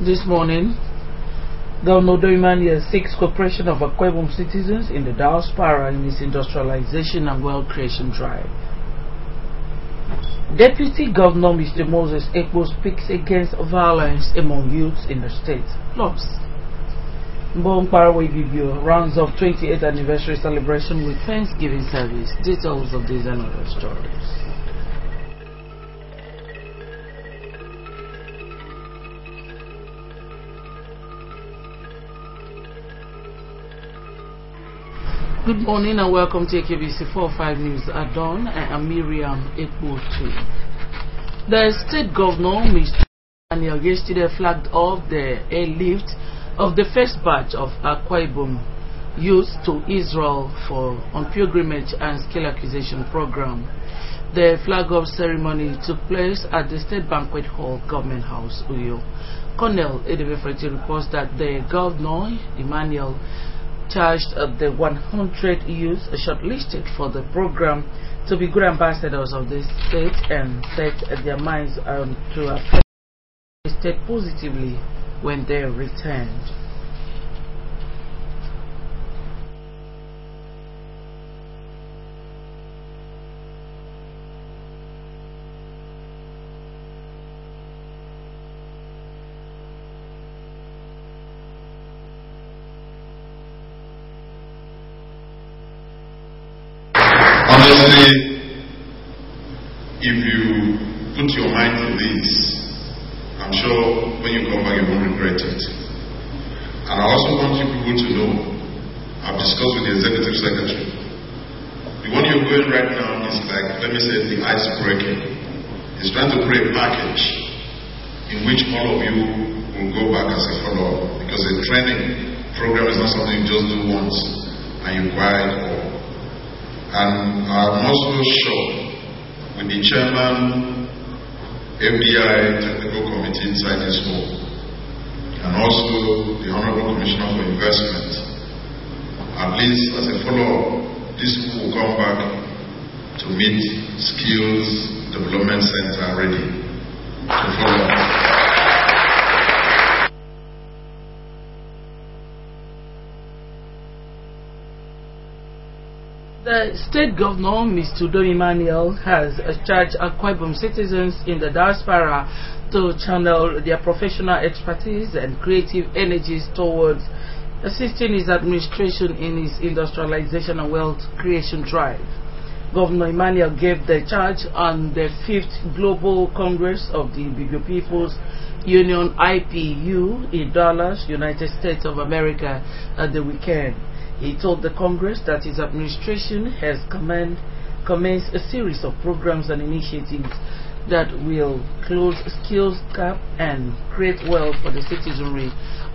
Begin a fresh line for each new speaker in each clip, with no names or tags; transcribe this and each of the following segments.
This morning, Governor Doimania seeks cooperation of Akwa Ibom citizens in the diaspora in its industrialization and wealth creation drive. Deputy Governor Mr. Moses Ekpo speaks against violence among youths in the state. Plus, Mbongparawe Bibio rounds off 28th anniversary celebration with Thanksgiving service. Details of these and other stories. Good morning and welcome to AKBC 45 News at dawn. I am Miriam Ekpo2. The state governor, Mr. Daniel, yesterday flagged off the airlift of the first batch of Akwa Ibom youth to Israel on pilgrimage and skill acquisition program. The flag-off ceremony took place at the State Banquet Hall, Government House, Uyo. Colonel Edebefreti reports that the governor, Emmanuel, charged the 100 youths shortlisted for the program to be good ambassadors of the state and set their minds to affect the state positively when they returned.
Honestly, if you put your mind to this, I'm sure when you come back you won't regret it. And I also want you people to know, I've discussed with the executive secretary, the one you're going right now is like, let me say, the ice breaking. He's trying to create a package in which all of you will go back as a follow-up, because a training program is not something you just do once and you buy it all. And I'm also sure with the chairman, FDI Technical Committee inside this hall, and also the Honorable Commissioner for Investment, at least as a follow-up, this people will come back to meet Skills Development Center ready to follow up.
The state governor, Mr. Udo Emmanuel, has charged Akwa Ibom citizens in the diaspora to channel their professional expertise and creative energies towards assisting his administration in his industrialization and wealth creation drive. Governor Emmanuel gave the charge on the 5th Global Congress of the Ibibio People's Union IPU in Dallas, United States of America at the weekend. He told the Congress that his administration has commenced a series of programs and initiatives that will close skills gap and create wealth for the citizenry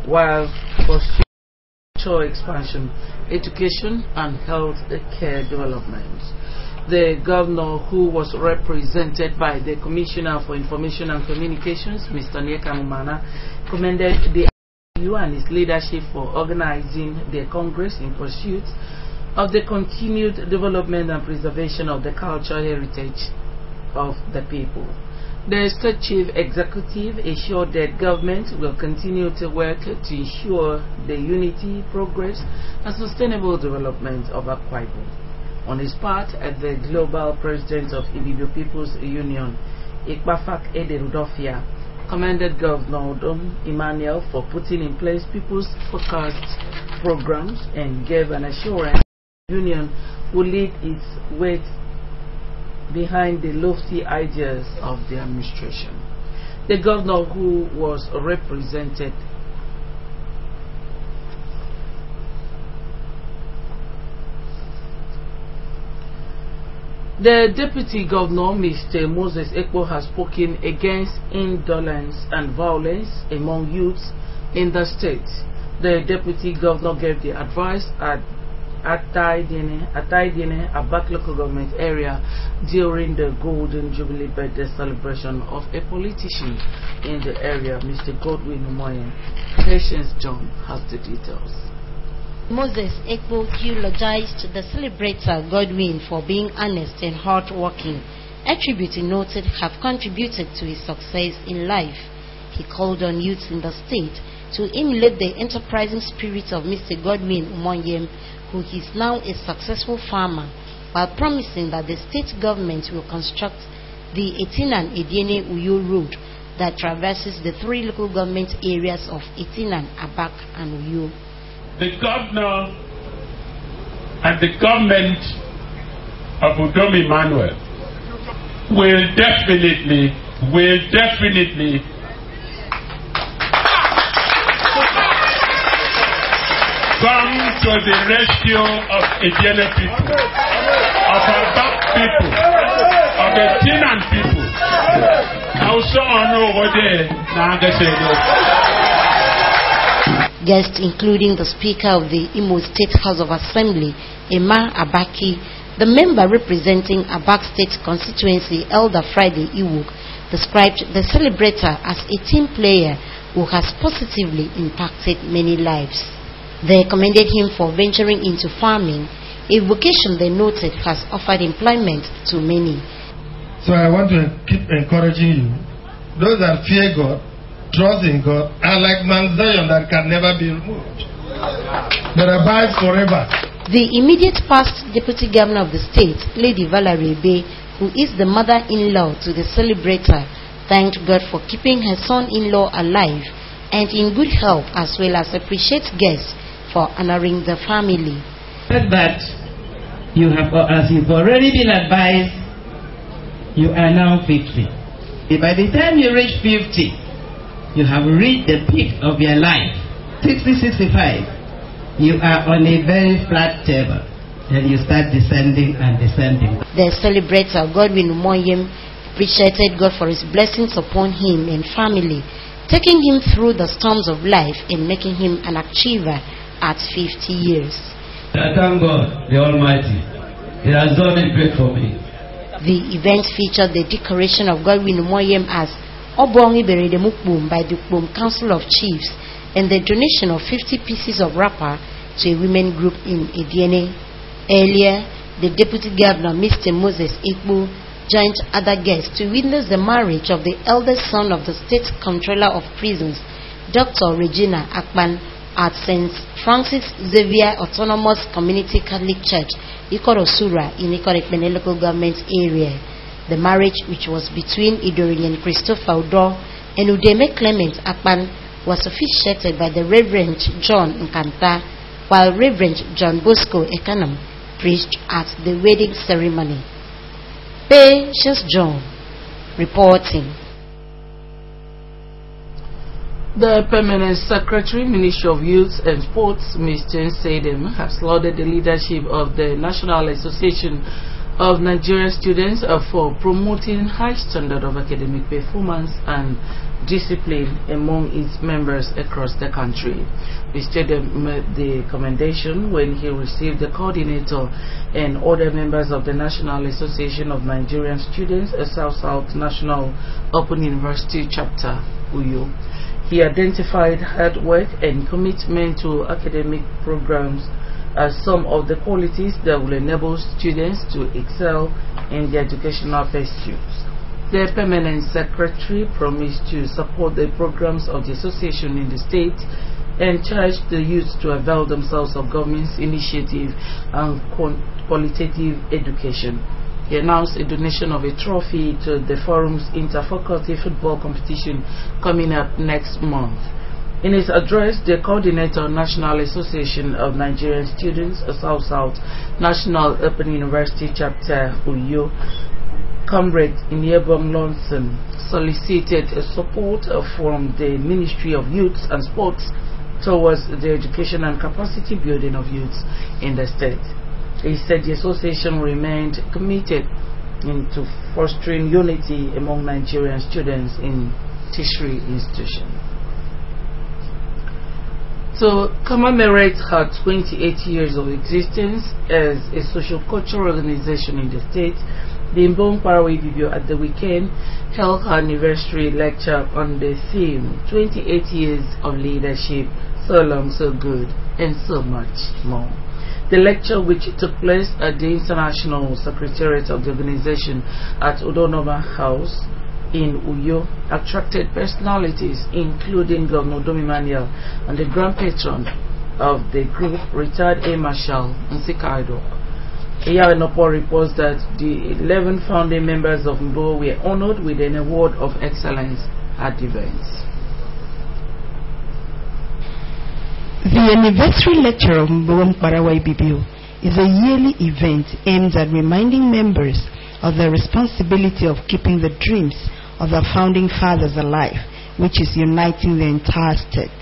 while pursuing cultural expansion, education, and health care development. The governor, who was represented by the Commissioner for Information and Communications, Mr. Nyeka Mumana, commended the and his leadership for organizing the Congress in pursuit of the continued development and preservation of the cultural heritage of the people. The state chief executive assured that government will continue to work to ensure the unity, progress, and sustainable development of Akwa Ibom. On his part, the global president of Ibibio People's Union, Ikpafak Ede Rudofia, commended Governor Udo Emmanuel for putting in place people's-focused programs and gave an assurance the Union will lead its weight behind the lofty ideas of the administration. The governor, who was represented The Deputy Governor, Mr. Moses Ekpo, has spoken against indolence and violence among youths in the state. The Deputy Governor gave the advice at Ataidene, Abak local government area during the Golden Jubilee birthday celebration of a politician in the area, Mr. Godwin Umoyen. Patience John has the details.
Moses Ekpo eulogized the celebrator Godwin for being honest and hardworking, attributes he noted have contributed to his success in life. He called on youths in the state to emulate the enterprising spirit of Mr. Godwin Umoyem, who is now a successful farmer, while promising that the state government will construct the Etinan Ediene Uyo Road that traverses the 3 local government areas of Etinan, Abak, and Uyo.
The governor and the government of Udom Emmanuel will definitely come to the rescue of Ediene people, of Abak people, of the Etinan people. Also on over there,
Guests including the Speaker of the Imo State House of Assembly, Emma Abaki, the member representing Abak State Constituency, Elder Friday Iwok, described the celebrator as a team player who has positively impacted many lives. They commended him for venturing into farming, a vocation they noted has offered employment to many.
So I want to keep encouraging you. Those that fear God, trust in God, are like Mount Zion that can never be removed, that abides forever.
The immediate past Deputy Governor of the state, Lady Valerie Bay, who is the mother-in-law to the celebrator, thanked God for keeping her son-in-law alive and in good health, as well as appreciates guests for honoring the family.
That you have, as you've already been advised, you are now 50. By the time you reach 50, you have reached the peak of your life. 60, 65, you are on a very flat table. Then you start descending and descending.
The celebrator, Godwin Umoyem, appreciated God for his blessings upon him and family, taking him through the storms of life and making him an achiever at 50 years.
I thank God, the Almighty. He has done it great for me.
The event featured the decoration of Godwin Umoyem as Obongi Berede Mukbum by the Ukbum Council of Chiefs and the donation of 50 pieces of wrapper to a women group in Ediene. Earlier, the Deputy Governor, Mr. Moses Ekbu, joined other guests to witness the marriage of the eldest son of the State Comptroller of Prisons, Dr. Regina Akpan, at St. Francis Xavier Autonomous Community Catholic Church, Ikorosura, in Ikorekpene local government area. The marriage, which was between Idorian Christopher Udo and Udeme Clement Akpan, was officiated by the Reverend John Nkanta, while Reverend John Bosco Ekanam preached at the wedding ceremony. Patience John reporting.
The Permanent Secretary, Ministry of Youth and Sports, Mr. Sedem, has lauded the leadership of the National Association of Nigerian Students for promoting high standard of academic performance and discipline among its members across the country. Mr. Sedem made the commendation when he received the coordinator and other members of the National Association of Nigerian Students, a South-South National Open University Chapter, Uyo. He identified hard work and commitment to academic programs as some of the qualities that will enable students to excel in their educational pursuits. The Permanent Secretary promised to support the programs of the association in the state and charged the youth to avail themselves of government's initiative and qualitative education. He announced a donation of a trophy to the forum's inter-faculty football competition coming up next month. In his address, the coordinator of National Association of Nigerian Students, a South-South National Open University Chapter, Uyo, Comrade Inyebom Lonson, solicited support from the Ministry of Youth and Sports towards the education and capacity building of youths in the state. He said the association remained committed to fostering unity among Nigerian students in tertiary institutions. To commemorate her 28 years of existence as a social-cultural organization in the state, the Mbong Parawe Bibio at the weekend held her anniversary lecture on the theme 28 Years of Leadership, So Long, So Good, and So Much More. The lecture, which took place at the International Secretariat of the organization at Udonoma House, in Uyo attracted personalities including Governor Dom Emmanuel and the Grand Patron of the group, retired Air Marshal Nsika Edok. Iyawenopo reports that the 11 founding members of Mbogo were honored with an award of excellence at the event.
The anniversary lecture of Mbogo Mkparawa Ibibio is a yearly event aimed at reminding members of the responsibility of keeping the dreams of the founding fathers alive, which is uniting the entire state.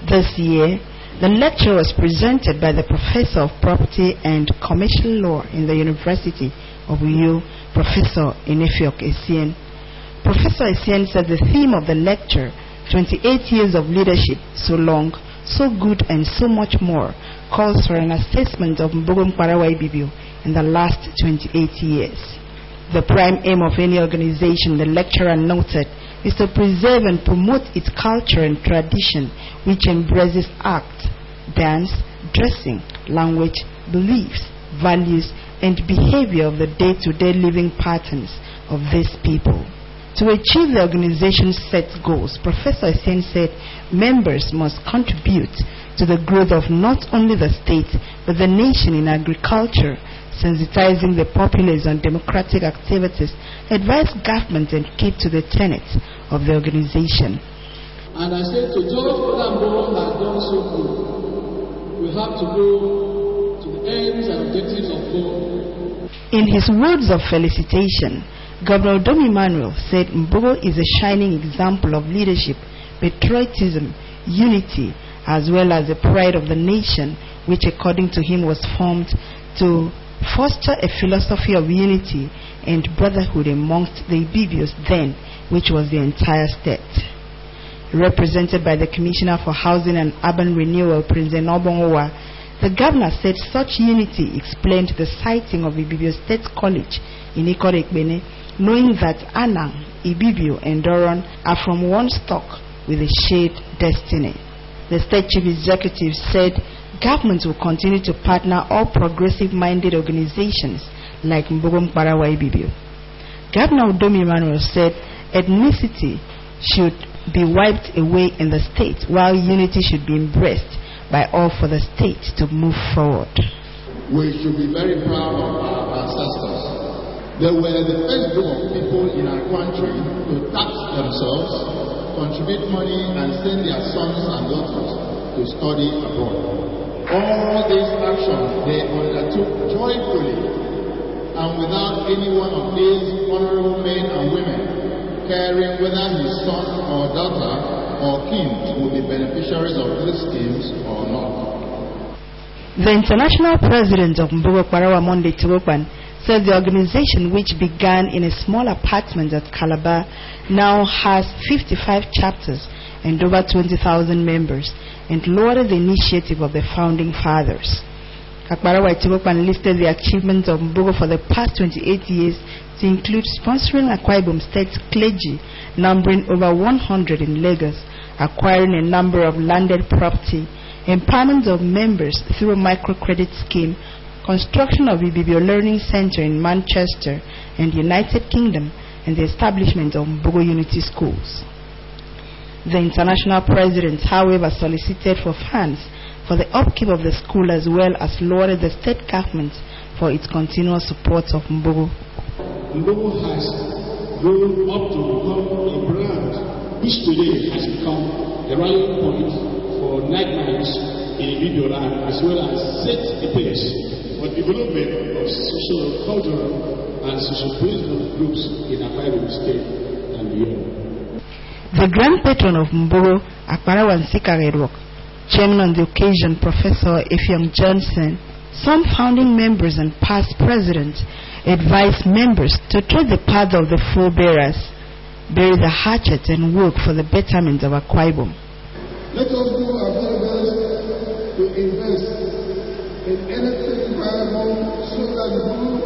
This year, the lecture was presented by the Professor of Property and Commercial Law in the University of Uyo, Professor Enefiok Essien. Professor Essien said the theme of the lecture, 28 years of leadership, so long, so good and so much more, calls for an assessment of Mbogo Mkparawa Ibibio in the last 28 years. The prime aim of any organization, the lecturer noted, is to preserve and promote its culture and tradition, which embraces art, dance, dressing, language, beliefs, values, and behavior of the day-to-day living patterns of these people. To achieve the organization's set goals, Professor Essien said members must contribute to the growth of not only the state but the nation in agriculture, sensitizing the populace on democratic activities, advise government and keep to the tenets of the organization.
And I said to those that Mbogo has done so good, we have to go to the aims and objectives of God.
In his words of felicitation, Governor Dom Emmanuel said Mbogo is a shining example of leadership, patriotism, unity, as well as the pride of the nation, which according to him was formed to foster a philosophy of unity and brotherhood amongst the Ibibios then, which was the entire state. Represented by the Commissioner for Housing and Urban Renewal, Prince Enobongowa, the governor said such unity explained the siting of Ibibio State College in Ikorekbene, knowing that Anang, Ibibio, and Doron are from one stock with a shared destiny. The State Chief Executive said government will continue to partner all progressive-minded organizations like Mbogo Mkparawa Ibibio. Governor Dom Emmanuel said ethnicity should be wiped away in the state, while unity should be embraced by all for the state to move forward.
We should be very proud of our ancestors. They were the first group of people in our country to tax themselves, contribute money, and send their sons and daughters to study abroad. All these actions they undertook joyfully and without any one of these honorable men and women caring whether his son or daughter or kin will be beneficiaries of these schemes or not.
The international president of Mbogo Mkparawa, Monday Tiwokwan, said the organization, which began in a small apartment at Calabar, now has 55 chapters and over 20,000 members, and lauded the initiative of the founding fathers. Mkparawa Tiwokwan listed the achievements of Mbogo for the past 28 years to include sponsoring Akwa Ibom State clergy, numbering over 100 in Lagos, acquiring a number of landed property, empowerment of members through a microcredit scheme, construction of Ibibio Learning Center in Manchester and United Kingdom, and the establishment of Mbogo Unity Schools. The international president, however, solicited for funds for the upkeep of the school as well as lauded the state government for its continuous support of Mbogo.
Mbogo has grown up to become a brand which today has become a rallying point for nightlights in Ibibio land, as well as set the pace for development of social, cultural, and socio-political groups in Akwa Ibom State and beyond.
The Grand Patron of Mbogo, Akparawa Nsika Edok, chairman on the occasion, Professor Effiong Johnson, some founding members and past presidents advised members to tread the path of the forebearers, bury the hatchet, and work for the betterment of Akwa Ibom.
Let us do our very best to invest in anything viable so that the group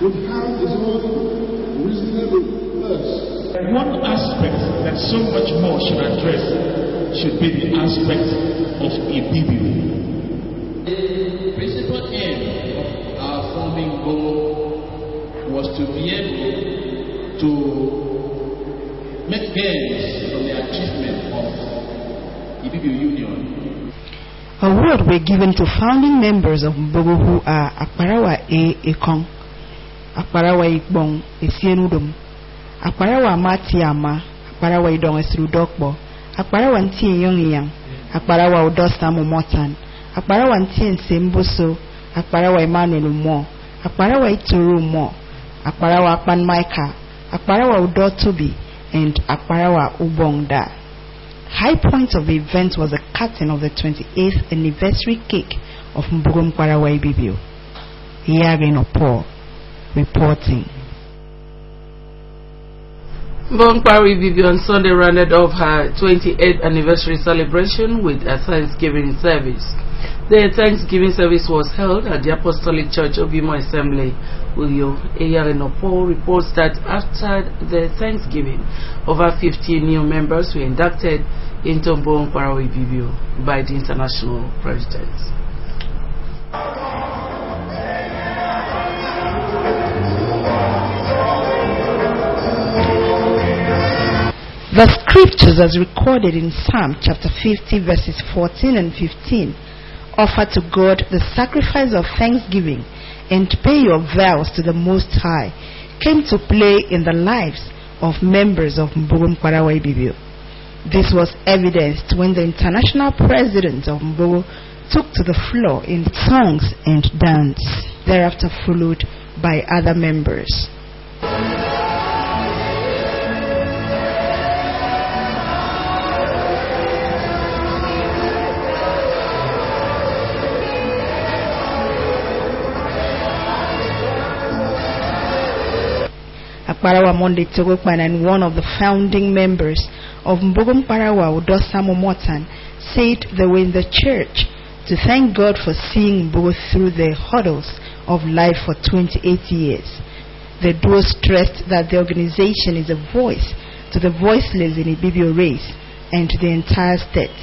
would have its own reasonable purse.
One aspect that so much more should address should be the aspect of Ibibio.
The principal aim of our founding goal was to be able
to make gains from the achievement of Ibibio Union.
Awards were given to founding members of Mbogo who are Akparawa A. Ekong, Akparawa Ikbong Esienudum, Akparawa Matiama, Akparawa Idong Esrudokbo, Akparawa Ntien Yongyang, Akparawa Odosta Momotan, Akparawa Ntien Semboso, Akparawa Emmanuel Mo, Akparawa Ituru Mo, Akparawa Akpan Maika, Akparawa Udotobi, and Akparawa Ubongda. High point of the event was the cutting of the 28th anniversary cake of Mbogo Mkwarawa Ibibio. Yagin Opor reporting.
Mbogo Mkwarawa Ibibio on Sunday rounded off her 28th anniversary celebration with a Thanksgiving service. The Thanksgiving service was held at the Apostolic Church of Imo Assembly. Uyo Eyarenopo reports that after the Thanksgiving, over 50 new members were inducted into Mbogo Mkwarawa Ibibio by the international presidents.
The scriptures as recorded in Psalm chapter 50 verses 14 and 15 offer to God the sacrifice of thanksgiving and pay your vows to the Most High came to play in the lives of members of Mbogo Mkwarawa Ibibio. This was evidenced when the international president of Mbogo took to the floor in songs and dance, thereafter followed by other members. Akparawa Monday Togokman and one of the founding members of Mbogo Mkwarawa, Udosa Momotan, said they were in the church to thank God for seeing Mbogo through the hurdles of life for 28 years. The duo stressed that the organization is a voice to the voiceless in Ibibio race and to the entire state.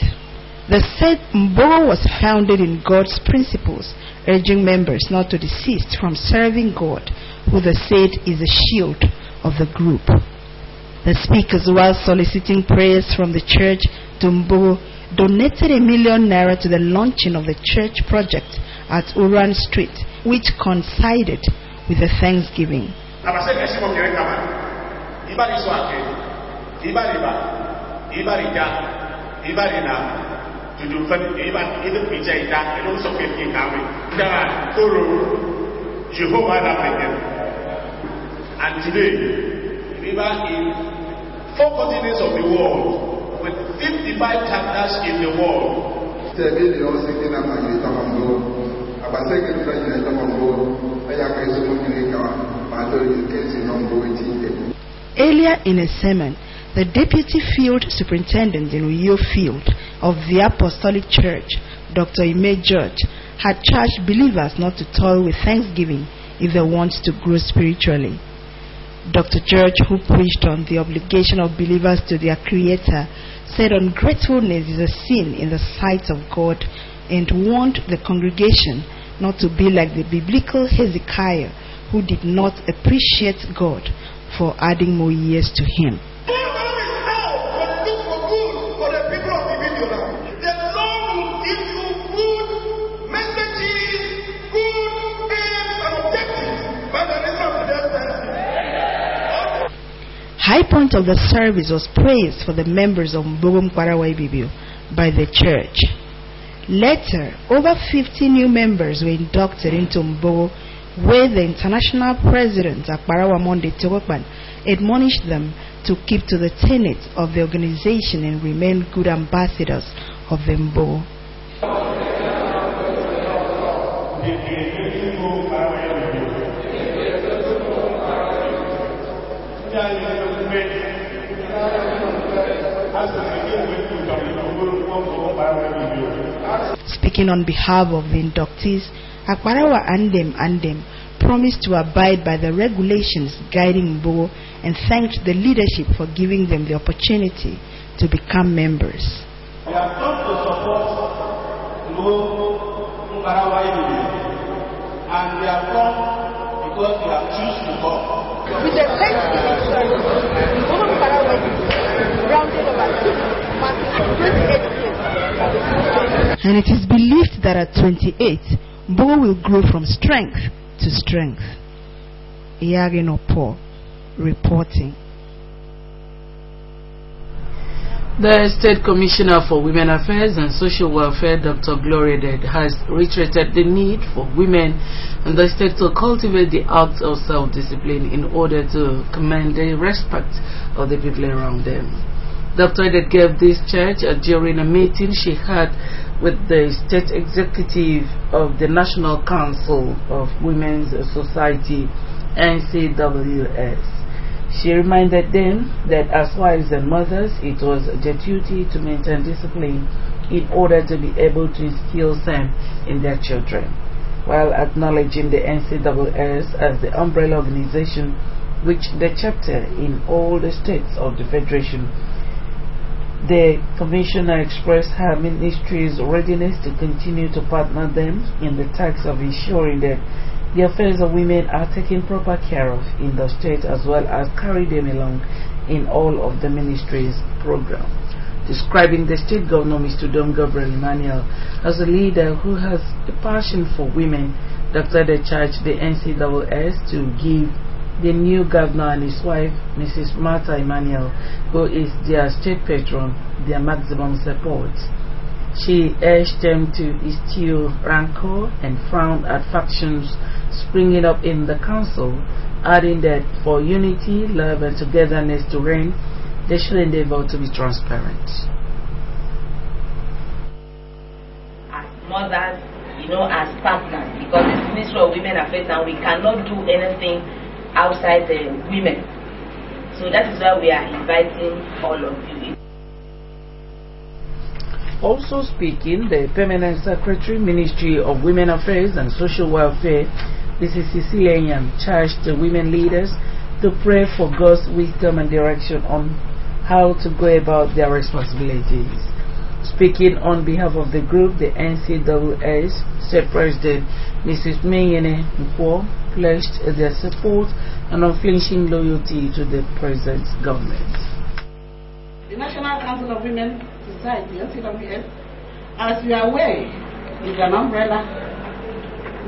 They said Mbogo was founded in God's principles, urging members not to desist from serving God, who they said is a shield of the group. The speakers, while soliciting prayers from the church to Mbogo, donated ₦1 million to the launching of the church project at Uran Street, which coincided with the Thanksgiving.
And today, we are in 4 continents of the world with 55 chapters in the world.
Earlier in a sermon, the Deputy Field Superintendent in Uyo Field of the Apostolic Church, Dr. Ime George, had charged believers not to toil with thanksgiving if they want to grow spiritually. Dr. George, who preached on the obligation of believers to their Creator, said ungratefulness is a sin in the sight of God and warned the congregation not to be like the biblical Hezekiah, who did not appreciate God for adding more years to him. High point of the service was praise for the members of Mbogo Mkwarawa Ibibio by the church. Later, over 50 new members were inducted into Mbogo, where the international president, Akparawa Monday Togokman, admonished them to keep to the tenets of the organization and remain good ambassadors of the Mbogo. Speaking on behalf of the inductees, Akparawa Andem promised to abide by the regulations guiding Mbogo and thanked the leadership for giving them the opportunity to become members.
We have come to support Mbogo Mkwarawa Ibibio, and we have come because we have chosen to come.
with the Thanksgiving service, Women Paraguay rounded over 28 years.
And it is believed that at 28, Bogo will grow from strength to strength. Iyagenopo reporting.
The State Commissioner for Women Affairs and Social Welfare, Dr. Gloria Dead, has reiterated the need for women in the state to cultivate the art of self-discipline in order to command the respect of the people around them. Dr. Dead gave this charge during a meeting she had with the State Executive of the National Council of Women's Society, NCWS. She reminded them that as wives and mothers, it was their duty to maintain discipline in order to be able to instill them in their children, while acknowledging the NCWS as the umbrella organization which the chapter in all the states of the Federation. The Commissioner expressed her ministry's readiness to continue to partner them in the task of ensuring that the affairs of women are taken proper care of in the state, as well as carry them along in all of the ministry's program. Describing the state governor, Mr. Dom Gabriel Emmanuel, as a leader who has a passion for women, Dr. De charged the NCWS to give the new governor and his wife, Mrs. Martha Emmanuel, who is their state patron, their maximum support. She urged them to eschew rancor and frown at factions springing up in the council, adding that for unity, love and togetherness to reign, they should endeavor to be transparent.
As mothers, as partners, because it's Ministry of Women Affairs and we cannot do anything outside the women. So that is why we are inviting all of you.
Also speaking, the Permanent Secretary, Ministry of Women Affairs and Social Welfare, Mrs. Cecilia Nyam, charged the women leaders to pray for God's wisdom and direction on how to go about their responsibilities. Speaking on behalf of the group, the NCWS State President, Mrs. Menyene Nkwo, pledged their support and unflinching loyalty to the present government.
The National Council of Women Society, NCWS, as you are aware, is an umbrella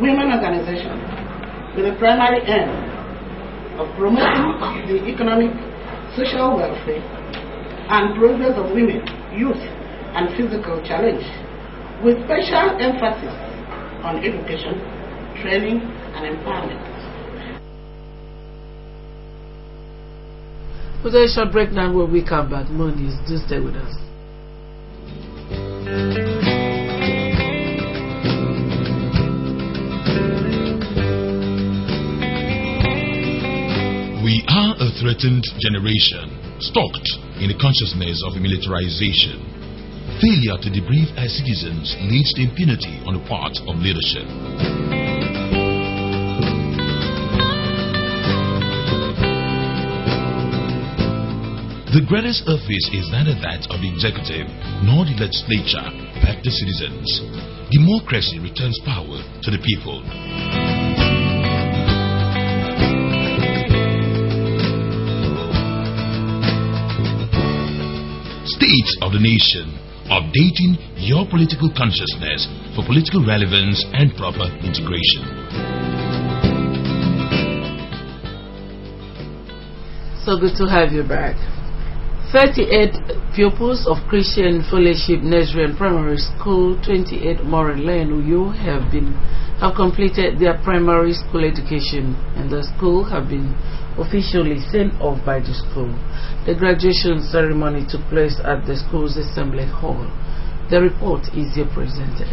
women organization with the primary aim of promoting the economic, social welfare and progress of women, youth and physical challenge, with special emphasis on education, training and empowerment.
We'll take a short break now. When we come back, Mondays, do stay with us.
We are a threatened generation, stalked in the consciousness of militarization. Failure to debrief our citizens leads to impunity on the part of leadership. The greatest office is neither that of the executive nor the legislature, but the citizens. Democracy returns power to the people. State of the nation, updating your political consciousness for political relevance and proper integration.
So good to have you back. 38 pupils of Christian Fellowship Nursery and Primary School, 28 Moran Lane, Uyo, have completed their primary school education, and the school have been officially sent off by the school. The graduation ceremony took place at the school's assembly hall. The report is here presented.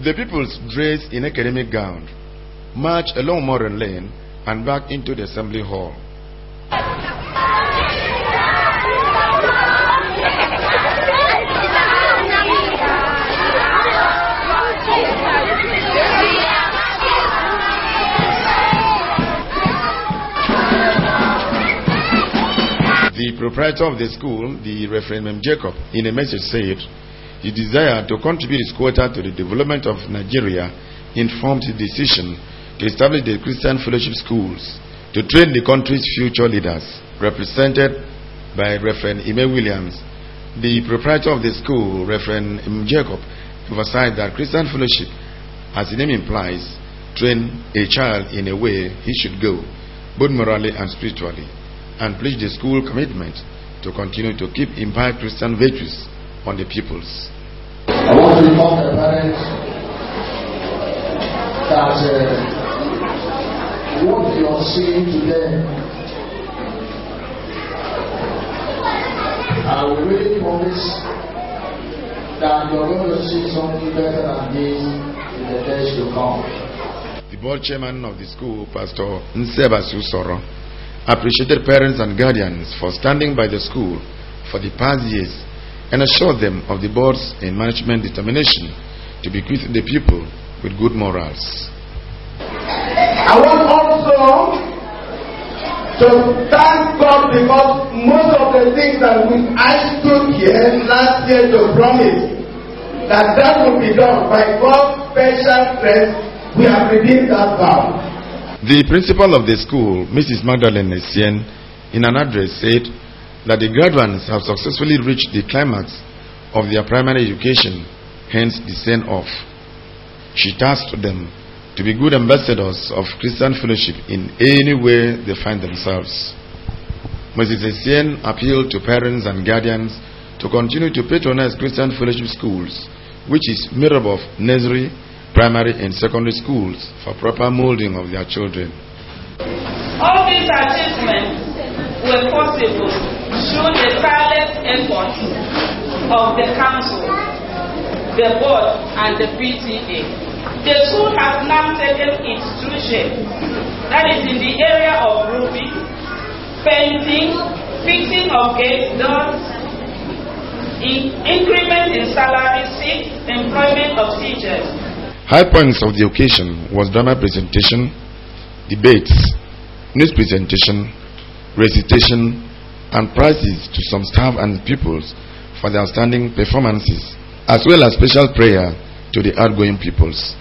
The pupils, dressed in academic gown, marched along Moran Lane and back into the assembly hall. The proprietor of the school, the Reverend Mem Jacob, in a message said, his desire to contribute his quota to the development of Nigeria informed his decision to establish the Christian fellowship schools to train the country's future leaders, represented by Reverend Ime Williams. The proprietor of the school, Reverend M. Jacob, emphasized that Christian fellowship, as the name implies, train a child in a way he should go, both morally and spiritually, and pledged the school commitment to continue to keep imbibed Christian virtues on the pupils.
I want to inform the parents that what you are seeing today, I will really promise that you're going to see something better than this in the days to come.
The board chairman of the school, Pastor Nsebasu Soro, appreciated parents and guardians for standing by the school for the past years and assured them of the board's and management determination to bequeath the people with good morals.
I want also to thank God because most of the things that I stood here last year to promise that will be done by God's special grace, we have redeemed that vow.
The principal of the school, Mrs. Magdalene Essien, in an address said that the graduates have successfully reached the climax of their primary education, hence the send-off. She tasked them to be good ambassadors of Christian fellowship in any way they find themselves. Mrs. Essien appealed to parents and guardians to continue to patronize Christian fellowship schools, which is made up of nursery, primary and secondary schools for proper molding of their children.
All these achievements were possible through the tireless efforts of the council, the board and the PTA. The school has now taken its true shape, that is in the area of roofing, painting, fixing of gates, doors, increment in salary, seats, employment of teachers.
High points of the occasion was drama presentation, debates, news presentation, recitation, and prizes to some staff and pupils for their outstanding performances, as well as special prayer to the outgoing pupils.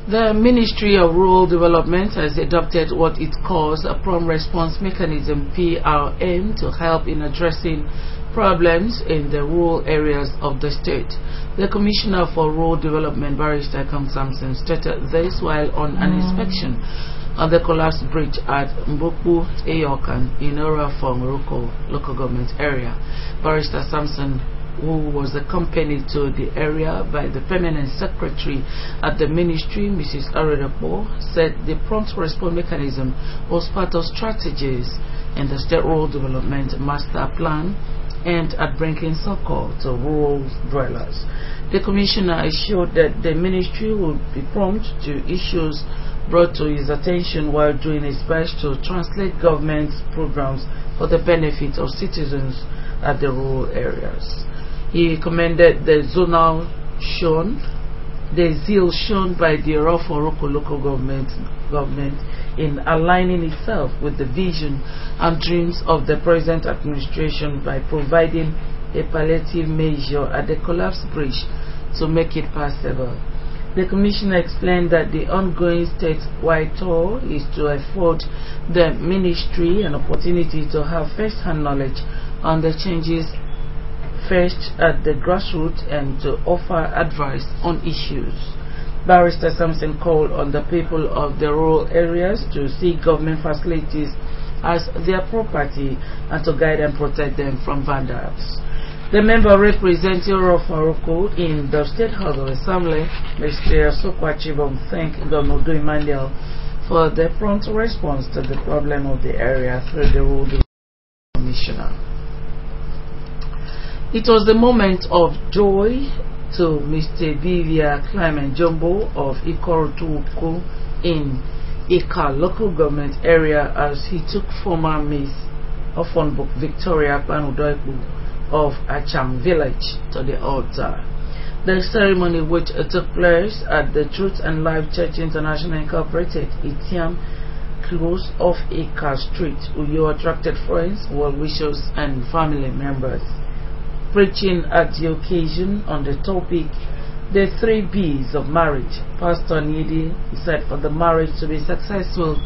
The Ministry of Rural Development has adopted what it calls a prompt response mechanism (PRM) to help in addressing problems in the rural areas of the state. The Commissioner for Rural Development, Barrister Kang Samson, stated this while on an inspection on the collapsed bridge at Mboku Eyokan in Orafong local government area. Barrister Samson, who was accompanied to the area by the Permanent Secretary at the Ministry, Mrs. Aredapo, said the prompt response mechanism was part of strategies in the State Rural Development Master Plan and at bringing succor to rural dwellers. The Commissioner assured that the Ministry would be prompt to issues brought to his attention while doing his best to translate government's programs for the benefit of citizens at the rural areas. He commended the zeal shown by the Orofo local government in aligning itself with the vision and dreams of the present administration by providing a palliative measure at the collapsed bridge to make it passable. The Commissioner explained that the ongoing statewide tour is to afford the Ministry an opportunity to have first-hand knowledge on the changes first at the grassroots and to offer advice on issues. Barrister Samson called on the people of the rural areas to see government facilities as their property and to guide and protect them from vandals. The member representing Orofo in the State House of Assembly, Mr. Sokwachibom, thanked Governor Odo Emmanuel for the prompt response to the problem of the area through the Rural Development Commissioner. It was the moment of joy to Mr. Vivia Clement Jumbo of Ikorotuku in Ika local government area as he took former Miss Ofonbuk Victoria Panudoipu of Acham village to the altar. The ceremony, which took place at the Truth and Life Church International Incorporated, Itiam, close off Ika Street, Uyo, attracted friends, well-wishers and family members. Preaching at the occasion on the topic the 3 B's of marriage. Pastor Nidi said for the marriage to be successful,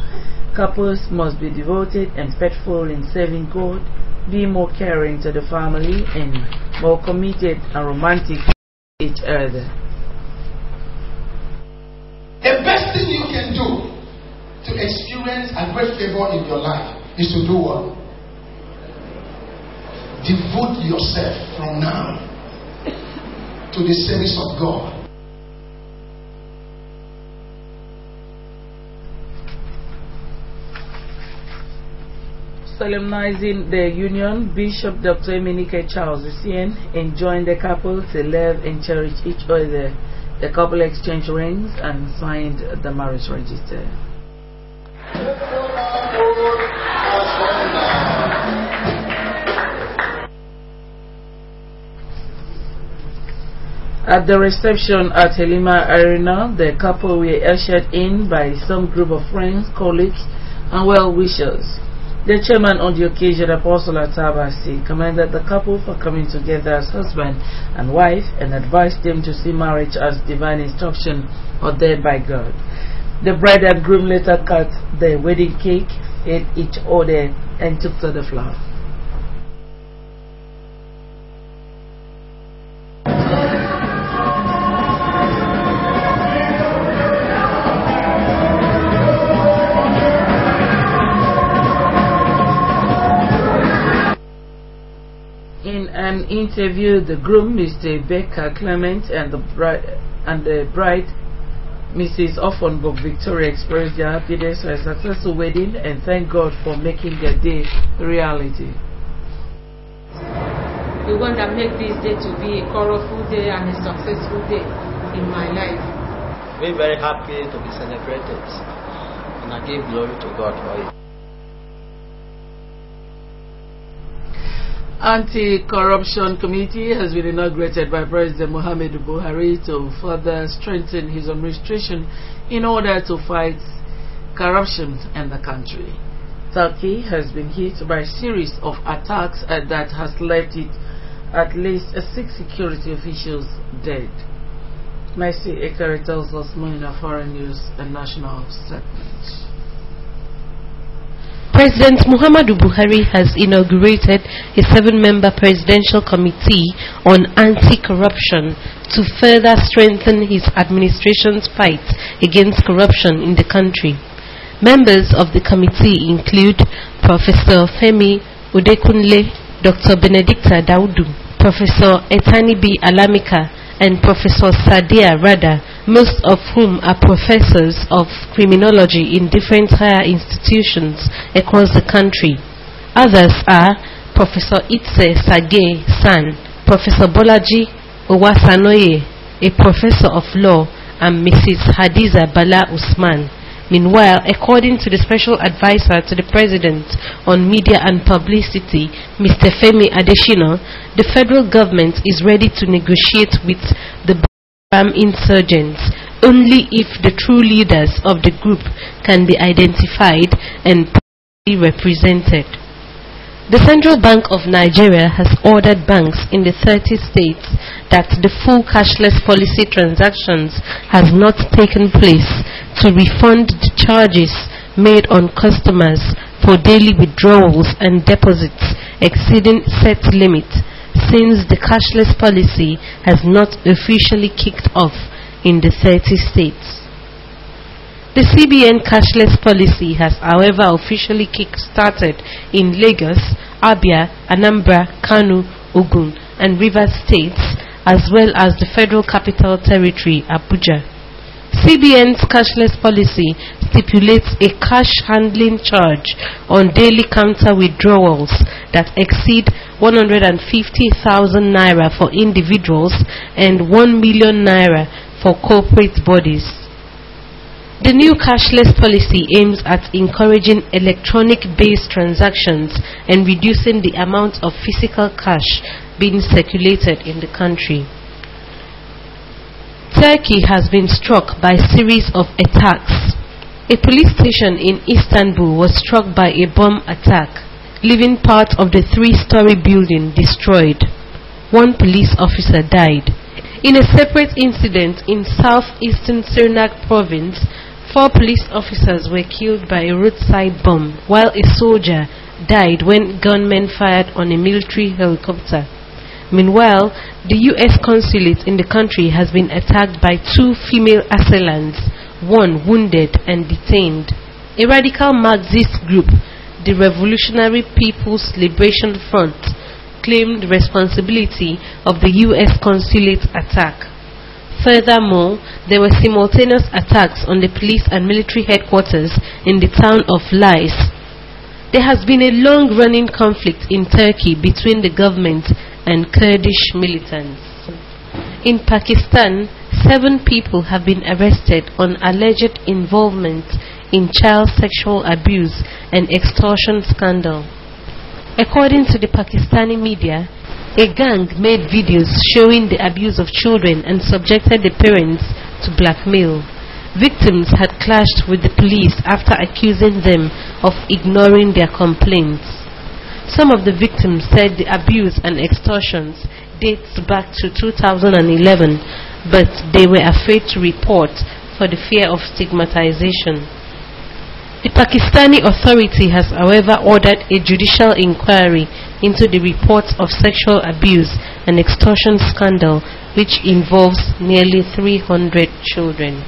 couples must be devoted and faithful in serving God, be more caring to the family, and more committed and romantic to each other.
The best thing you can do to experience a great favor in your life is to do what? Devote yourself from now to the service of God.
Solemnizing the union, Bishop Dr. Emenike Charles Essien enjoined the couple to love and cherish each other. The couple exchanged rings and signed the marriage register. At the reception at Helima Arena, the couple were ushered in by some group of friends, colleagues, and well-wishers. The chairman on the occasion, Apostle Atabasi, commended the couple for coming together as husband and wife and advised them to see marriage as divine instruction ordained by God. The bride and groom later cut the wedding cake, ate each other, and took to the floor. In an interview, the groom, Mr. Becca Clement, and the bride, Mrs. Offenburg Victoria, expressed their happiness for a successful wedding and thank God for making their day a reality.
We want to make this day to be a colorful day and a successful day in my life.
We're very happy to be celebrated, and I give glory to God for it.
Anti-Corruption Committee has been inaugurated by President Muhammadu Buhari to further strengthen his administration in order to fight corruption in the country. Turkey has been hit by a series of attacks that has left it at least 6 security officials dead. Mercy Ekari tells us more in our foreign news and national segment.
President Muhammadu Buhari has inaugurated a 7-member presidential committee on anti-corruption to further strengthen his administration's fight against corruption in the country. Members of the committee include Professor Femi Odekunle, Dr. Benedicta Daudu, Professor Etani B. Alamika, and Professor Sadia Rada, most of whom are professors of criminology in different higher institutions across the country. Others are Professor Itse Sage San, Professor Bolaji Owasanoye, a professor of law, and Mrs. Hadiza Bala Usman. Meanwhile, according to the Special Advisor to the President on Media and Publicity, Mr. Femi Adesina, the federal government is ready to negotiate with the Bam insurgents only if the true leaders of the group can be identified and properly represented. The Central Bank of Nigeria has ordered banks in the 30 states that the full cashless policy transactions has not taken place to refund the charges made on customers for daily withdrawals and deposits exceeding set limit, since the cashless policy has not officially kicked off in the 30 states. The CBN cashless policy has, however, officially kick-started in Lagos, Abia, Anambra, Kano, Ogun, and Rivers states, as well as the Federal Capital Territory, Abuja. CBN's cashless policy stipulates a cash handling charge on daily counter withdrawals that exceed 150,000 naira for individuals and 1 million naira for corporate bodies. The new cashless policy aims at encouraging electronic-based transactions and reducing the amount of physical cash being circulated in the country. Turkey has been struck by a series of attacks. A police station in Istanbul was struck by a bomb attack, leaving part of the 3-story building destroyed. 1 police officer died. In a separate incident in southeastern Sirnak province, 4 police officers were killed by a roadside bomb, while a soldier died when gunmen fired on a military helicopter. Meanwhile, the U.S. consulate in the country has been attacked by 2 female assailants, 1 wounded and detained. A radical Marxist group, the Revolutionary People's Liberation Front, claimed responsibility of the U.S. consulate attack. Furthermore, there were simultaneous attacks on the police and military headquarters in the town of Lais. There has been a long-running conflict in Turkey between the government and Kurdish militants. In Pakistan, 7 people have been arrested on alleged involvement in child sexual abuse and extortion scandal. According to the Pakistani media, a gang made videos showing the abuse of children and subjected the parents to blackmail. Victims had clashed with the police after accusing them of ignoring their complaints. Some of the victims said the abuse and extortions dates back to 2011, but they were afraid to report for the fear of stigmatization. The Pakistani authority has, however, ordered a judicial inquiry into the reports of sexual abuse and extortion scandal, which involves nearly 300 children.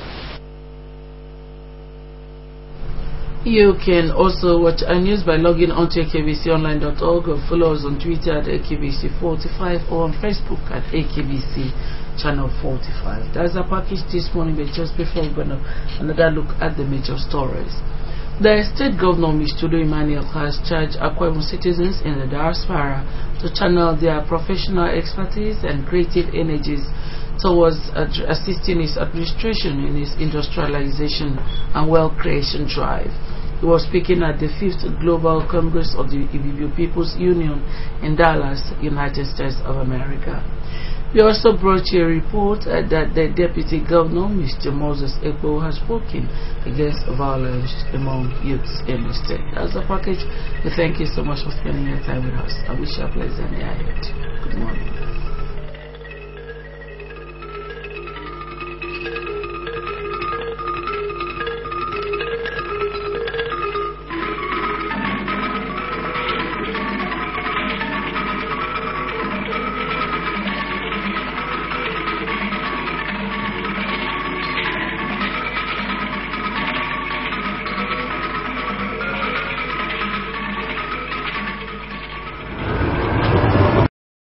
You can also watch our news by logging on to akbconline.org or follow us on Twitter at AKBC45 or on Facebook at AKBC Channel 45. That's our package this morning, but just before we're going to another look at the major stories. The state governor, Mr. Emmanuel, has charged Akwa Ibom citizens in the diaspora to channel their professional expertise and creative energies towards assisting his administration in his industrialization and wealth creation drive. He was speaking at the 5th Global Congress of the Ibibio People's Union in Dallas, United States of America. We also brought you a report that the Deputy Governor, Mr. Moses Ekpo, has spoken against violence among youths in the state. As a package, we thank you so much for spending your time with us. I wish you a pleasant day ahead. Good morning.